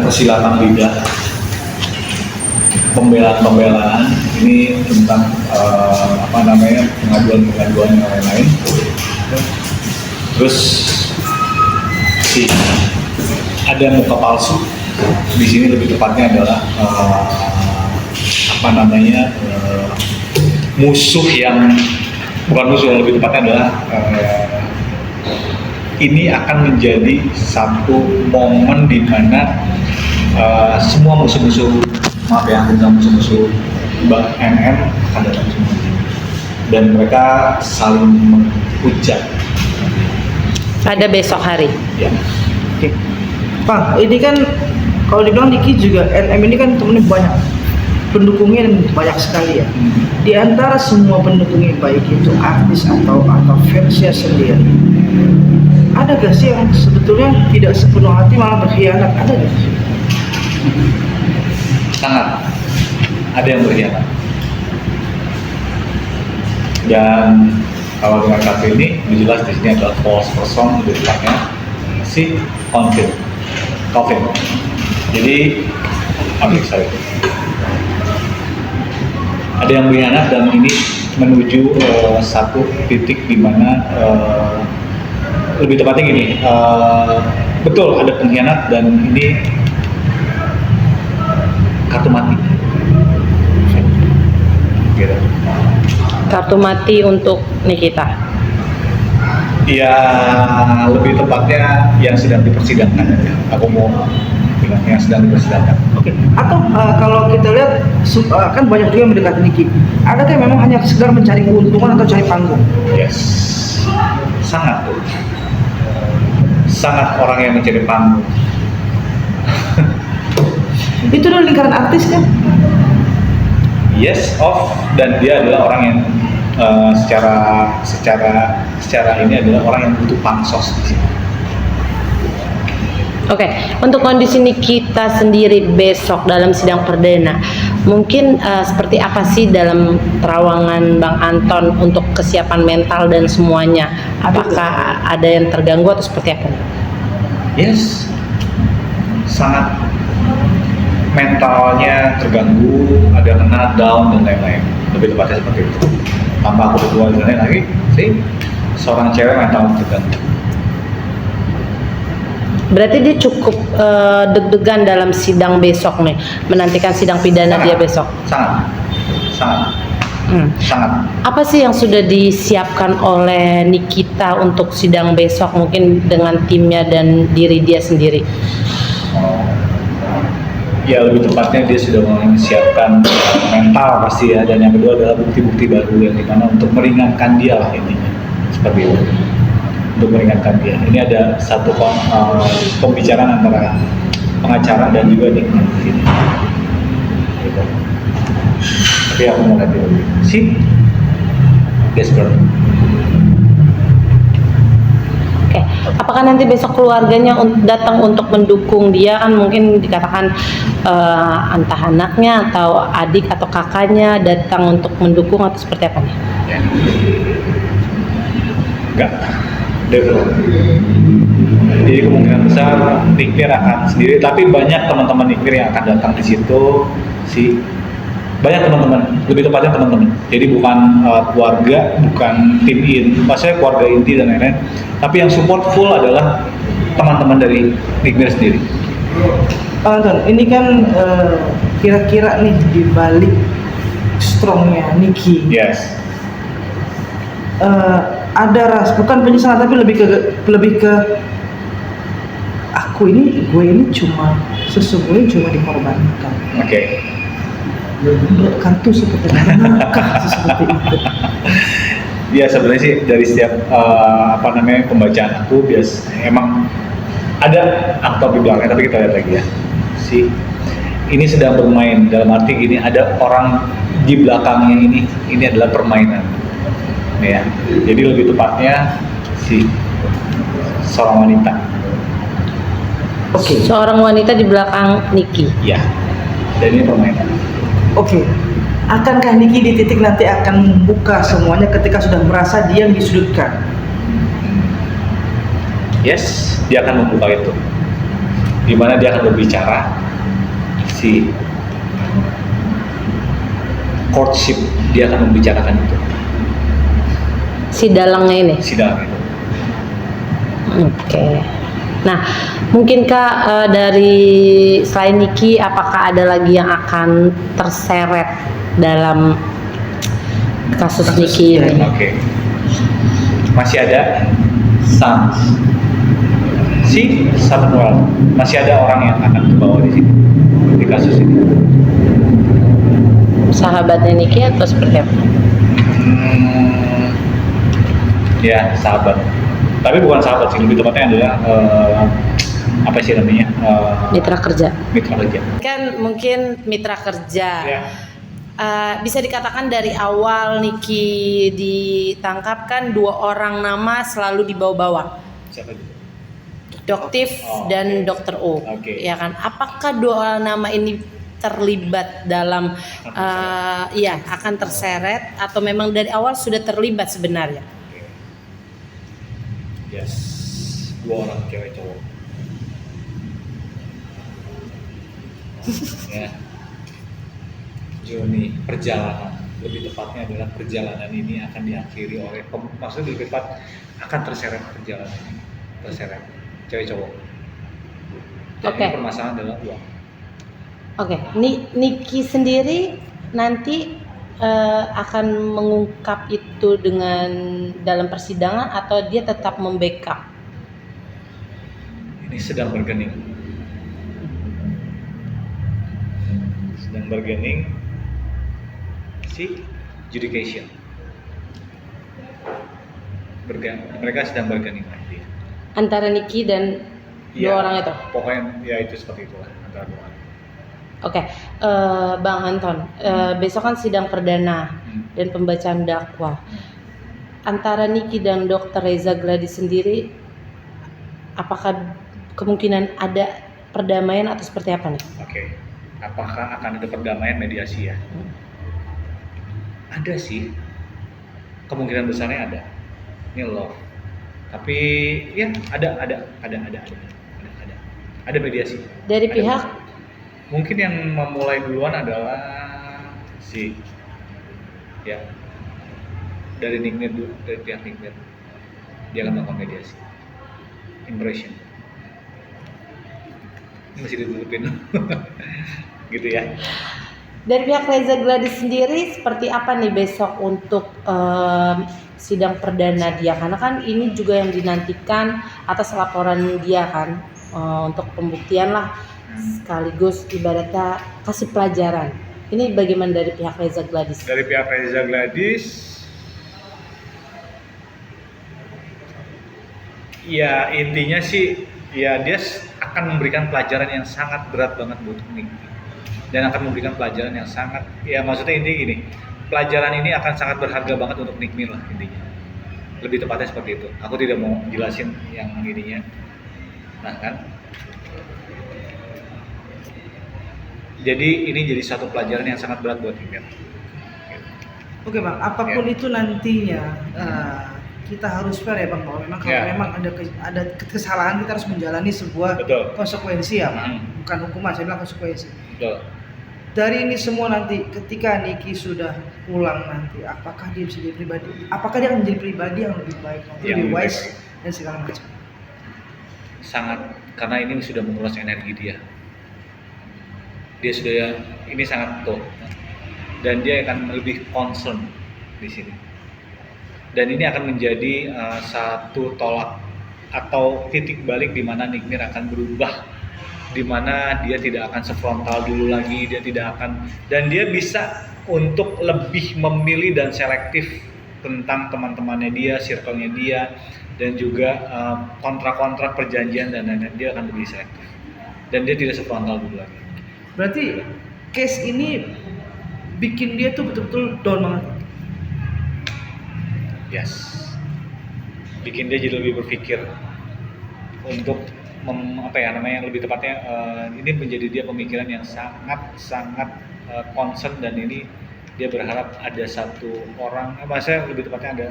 persilatan lidah, pembelaan ini tentang pengaduan yang lain-lain. Terus ada muka palsu. Di sini lebih tepatnya adalah musuh yang bukan musuh, yang lebih tepatnya adalah ini akan menjadi satu momen di mana semua musuh-musuh Mbak NN akan datang semua dan mereka saling menghujat pada besok hari. Ya. Oke. Bang, ini kan kalau dibilang Niki juga NM ini kan temennya banyak, pendukungnya banyak sekali ya. Di antara semua pendukungnya, baik itu artis atau fansnya sendiri, ada gak sih yang sebetulnya tidak sepenuh hati malah berkhianat? Ada gak sih? Sangat ada yang berkhianat. Dan kalau dengan kafe ini jelas di sini adalah false person, lebih tepatnya si Calvin. Jadi ada yang berkhianat dan ini menuju satu titik di mana lebih tepatnya gini, betul ada pengkhianat dan ini kartu mati. Gitu. Kartu mati untuk Nikita. Ya lebih tepatnya yang sedang dipersidangkan aja. Aku mau bilang yang sedang dipersidangkan. Oke. Atau kalau kita lihat kan banyak juga yang mendekati Niki. Adakah yang memang hanya sekedar mencari keuntungan atau cari panggung? Yes, sangat tuh. Sangat orang yang mencari panggung. Itu adalah lingkaran artis kan? Yes, dan dia adalah orang yang secara ini adalah orang yang butuh pansos di sini. Oke, untuk kondisi Nikita sendiri besok dalam sidang perdana, mungkin seperti apa sih dalam terawangan Bang Anton untuk kesiapan mental dan semuanya? Apakah ada yang terganggu atau seperti apa? Yes, sangat mentalnya terganggu, ada kena down dan lain-lain. Lebih tepatnya seperti itu. Tanpa aku berdua dan lain lagi, seorang cewek mental terganggu. Berarti dia cukup deg-degan dalam sidang besok nih, menantikan sidang pidana dia besok. Sangat. Apa sih yang sudah disiapkan oleh Nikita untuk sidang besok, mungkin dengan timnya dan diri dia sendiri? Ya lebih tepatnya dia sudah mempersiapkan mental pasti ya, dan yang kedua adalah bukti-bukti baru yang dimana untuk meringankan dia lah intinya seperti itu. Untuk meringankan dia. Ini ada satu pembicaraan antara pengacara dan juga Nikita di sini. Gitu. Tapi aku mau lihat dulu. Yes, bro. Oke, apakah nanti besok keluarganya datang untuk mendukung dia? Kan mungkin dikatakan entah anaknya atau adik atau kakaknya datang untuk mendukung atau seperti apa nih? Enggak. Jadi kemungkinan besar Nikmir akan sendiri, tapi banyak teman-teman Nikmir yang akan datang di situ banyak teman-teman, lebih tepatnya teman-teman. Jadi bukan keluarga, bukan tim inti, maksudnya keluarga inti dan lain-lain. Tapi yang support full adalah teman-teman dari Nikmir sendiri. Pak Anton, ini kan kira-kira nih di balik strongnya Niki. Yes. Ada bukan penyesalan tapi lebih ke gue ini sesungguhnya cuma dikorbankan. Oke. Kartu seperti seperti itu. Ya sebenarnya sih dari setiap pembacaan aku emang ada aktor di belakangnya, tapi kita lihat lagi ya. Ini sedang bermain, dalam arti ini ada orang di belakangnya, ini adalah permainan. Ya. Jadi lebih tepatnya seorang wanita. Oke. Seorang wanita di belakang Niki. Ya. Dan ini permainan. Oke. Akankah Niki di titik nanti akan membuka semuanya ketika sudah merasa dia yang disudutkan? Yes, dia akan membuka itu. Di mana dia akan berbicara si courtship, dia akan membicarakan itu, Si dalangnya ini. si dalam itu. Oke. Nah, mungkinkah dari selain Niki, apakah ada lagi yang akan terseret dalam kasus Niki ini? Oke. Masih ada si Samuel, masih ada orang yang akan terbawa di sini di kasus ini. Sahabatnya Niki atau seperti apa? Ya, sahabat. Tapi bukan sahabat sih, lebih tepatnya adalah apa sih namanya? Mitra kerja. Mitra kerja. Kan mungkin mitra kerja. Ya. Bisa dikatakan dari awal Niki ditangkap kan 2 orang nama selalu dibawa-bawa. Siapa itu? Doktif Oh, dan oke. Dokter O. Oke. Ya kan? Apakah 2 nama ini terlibat dalam akan terseret atau memang dari awal sudah terlibat sebenarnya? Oke. Yes. 2 orang cewek cowok. Ya. Joni, perjalanan, lebih tepatnya adalah perjalanan ini akan diakhiri oleh maksudnya lebih tepat akan terseret perjalanan ini, terseret cewek cowok. Dan Oke. ini permasalahan adalah uang. Oke, Niki sendiri nanti akan mengungkap itu dengan dalam persidangan atau dia tetap membackup? Ini sedang bergening. Si judication. Mereka sedang bergening nanti. Antara Niki dan 2 orang itu? Pokoknya ya itu seperti itulah antara 2 orang. Oke, Bang Anton, besok kan sidang perdana dan pembacaan dakwah. Antara Niki dan Dr. Reza Gladys sendiri, apakah kemungkinan ada perdamaian atau seperti apa nih? Oke. Apakah akan ada perdamaian mediasi ya? Ada sih. Kemungkinan besarnya ada. Ini love. Tapi ya ada mediasi. Dari Ada pihak mediasi. Mungkin yang memulai duluan adalah si ya dari Nikmir dulu, dari pihak Nikmir. Dia akan melakukan mediasi. Impression. Ini masih ditutupin. Gitu ya. Dari pihak Reza Gladys sendiri seperti apa nih besok untuk sidang perdana dia? Karena kan ini juga yang dinantikan atas laporan dia kan untuk pembuktian lah, sekaligus ibaratnya kasih pelajaran. Ini bagaimana dari pihak Reza Gladys? Dari pihak Reza Gladys, ya intinya sih ya dia akan memberikan pelajaran yang sangat berat banget buat Niki. Dan akan memberikan pelajaran yang sangat, ya maksudnya intinya gini, pelajaran ini akan sangat berharga banget untuk Nikmi lah intinya. Lebih tepatnya seperti itu. Aku tidak mau jelasin yang ininya. Nah kan, jadi ini jadi satu pelajaran yang sangat berat buat Nikmi. Oke Bang, apapun itu nantinya kita harus fair ya Bang, bahwa memang kalau memang ada kesalahan kita harus menjalani sebuah konsekuensi ya Bang. Bukan hukuman, saya bilang konsekuensi. Betul. Dari ini semua nanti ketika Niki sudah pulang nanti, apakah dia bisa jadi pribadi? Apakah dia akan menjadi pribadi yang lebih baik, lebih wise dan segala macam? Sangat, karena ini sudah menguras energi dia. Dia sudah ini sangat tuh, dan dia akan lebih concern di sini. Dan ini akan menjadi satu tolak atau titik balik di mana Nikmir akan berubah, di mana dia tidak akan sefrontal dulu lagi, dia tidak akan, dan dia bisa untuk lebih memilih dan selektif tentang teman-temannya dia, circle-nya dia, dan juga kontrak-kontrak perjanjian dan lain-lain, dia akan lebih selektif dan dia tidak sefrontal dulu lagi. Berarti case ini bikin dia tuh betul-betul down banget. Yes, bikin dia jadi lebih berpikir untuk yang lebih tepatnya ini menjadi dia pemikiran yang sangat concern, dan ini dia berharap ada satu orang, maksudnya lebih tepatnya ada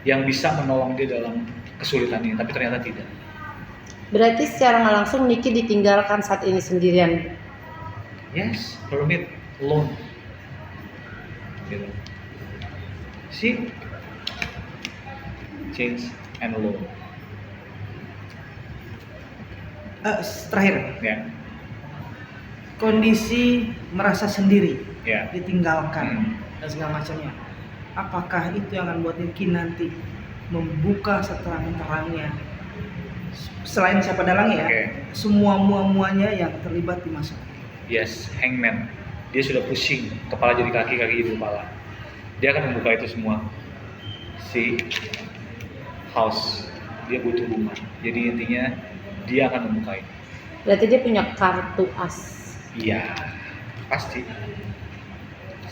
yang bisa menolong dia dalam kesulitan ini, tapi ternyata tidak. Berarti secara nggak langsung Niki ditinggalkan saat ini sendirian Yes, hermit, alone. Gitu. See, change and alone. Terakhir, Ya, kondisi merasa sendiri, ya. ditinggalkan dan segala macamnya. Apakah itu yang akan buat Niki nanti membuka seterang-terangnya selain siapa dalangnya ya, Oke. semua muanya yang terlibat di masa Yes, hangman. Dia sudah pusing, kepala jadi kaki, kaki jadi kepala. Dia akan membuka itu semua. Si house, dia butuh rumah. Jadi intinya dia akan membuka itu. Berarti dia punya kartu as. Iya, pasti.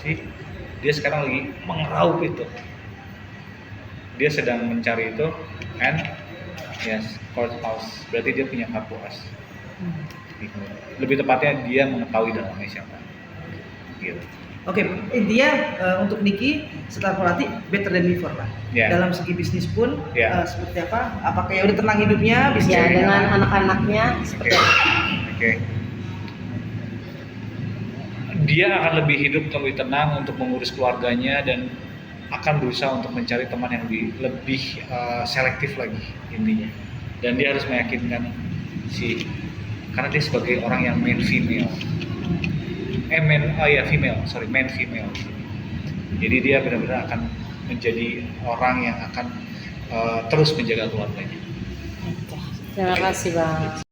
Si dia sekarang lagi mengeraup itu. Dia sedang mencari itu, and yes, court house. Berarti dia punya kartu as. Lebih tepatnya dia mengetahui dalamnya siapa. Gitu. Oke, intinya untuk Niki setelah pelatih better than before lah. Ya. Dalam segi bisnis pun Ya. seperti apa? Apakah ya udah tenang hidupnya? Bisa Ya, cari dengan anak? anak-anaknya Oke. seperti apa? Oke. Dia akan lebih hidup, lebih tenang untuk mengurus keluarganya dan akan berusaha untuk mencari teman yang lebih selektif lagi intinya. Dan dia harus meyakinkan karena dia sebagai orang yang main female. Main female. Jadi dia benar-benar akan menjadi orang yang akan terus menjaga keluarganya. Terima kasih Bang.